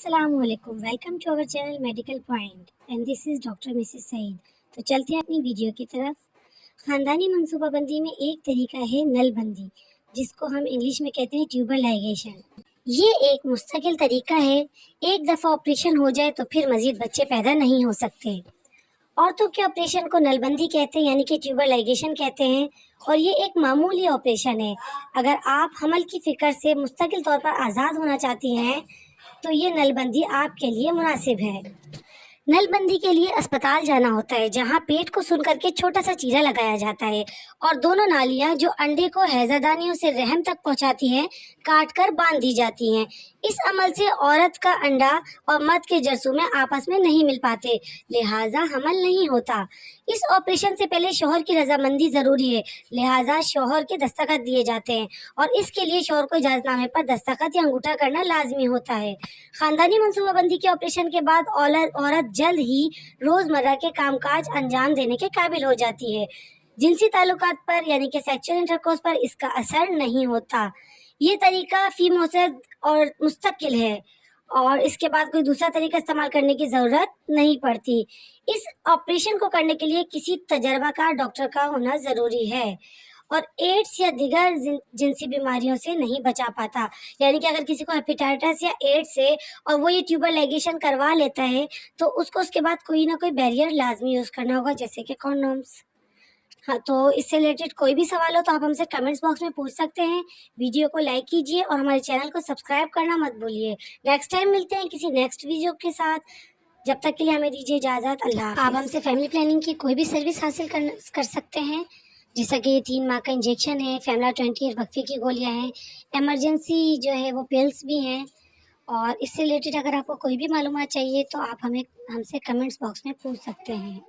अस्सलाम वालेकुम, welcome to our channel medical point and this is doctor Mrs Saeed. तो चलते हैं अपनी वीडियो की तरफ। ख़ानदानी मनसूबाबंदी में एक तरीका है नलबंदी, जिसको हम इंग्लिश में कहते हैं ट्यूबर लाइगेशन। ये एक मुस्तकिल तरीका है। एक दफ़ा ऑपरेशन हो जाए तो फिर मज़ीद बच्चे पैदा नहीं हो सकते। औरतों के ऑपरेशन को नलबंदी कहते हैं, यानी कि ट्यूबर लाइगेशन कहते हैं, और ये एक मामूली ऑपरेशन है। अगर आप हमल की फ़िक्र से मुस्तकिल तौर पर आज़ाद होना चाहती हैं तो ये नलबंदी आपके लिए मुनासिब है। नलबंदी के लिए अस्पताल जाना होता है, जहां पेट को सुन करके छोटा सा चीरा लगाया जाता है और दोनों नालियां जो अंडे को हैजादानियों से रहम तक पहुंचाती हैं काट कर बांध दी जाती हैं। इस अमल से औरत का अंडा और मर्द के जरसूमें आपस में नहीं मिल पाते, लिहाजा हमल नहीं होता। इस ऑपरेशन से पहले शौहर की रजामंदी जरूरी है, लिहाजा शौहर के दस्तखत दिए जाते हैं और इसके लिए शौहर को इजाजतनामे पर दस्तखत या अंगूठा करना लाजमी होता है। खानदानी मनसूबाबंदी के ऑपरेशन के बाद औरत जल्द ही रोजमर्रा के कामकाज अंजाम देने के काबिल हो जाती है। जिनसी ताल्लुकात पर यानी कि सेक्सुअल इंटरकोर्स पर इसका असर नहीं होता। ये तरीका फी मौसद और मुस्तकिल है और इसके बाद कोई दूसरा तरीका इस्तेमाल करने की ज़रूरत नहीं पड़ती। इस ऑपरेशन को करने के लिए किसी तजर्बाकार डॉक्टर का होना ज़रूरी है और एड्स या दीगर जिनसी बीमारियों से नहीं बचा पाता। यानी कि अगर किसी को हेपेटाइटिस या एड्स है और वो ये ट्यूबर लाइगेशन करवा लेता है तो उसको उसके बाद कोई ना कोई बैरियर लाजमी यूज़ करना होगा, जैसे कि कॉन्डोम्स। हाँ, तो इससे रिलेटेड कोई भी सवाल हो तो आप हमसे कमेंट्स बॉक्स में पूछ सकते हैं। वीडियो को लाइक कीजिए और हमारे चैनल को सब्सक्राइब करना मत भूलिए। नेक्स्ट टाइम मिलते हैं किसी नेक्स्ट वीडियो के साथ। जब तक के लिए हमें दीजिए इजाज़त। अल्लाह हाफ़िज़। आप हमसे फैमिली प्लानिंग की कोई भी सर्विस हासिल कर सकते हैं, जैसा कि 3 माह का इंजेक्शन है, फैमला 28 वक्फे की गोलियां हैं, इमरजेंसी जो है वो पिल्स भी हैं। और इससे रिलेटेड अगर आपको कोई भी मालूमात चाहिए तो आप हमसे कमेंट्स बॉक्स में पूछ सकते हैं।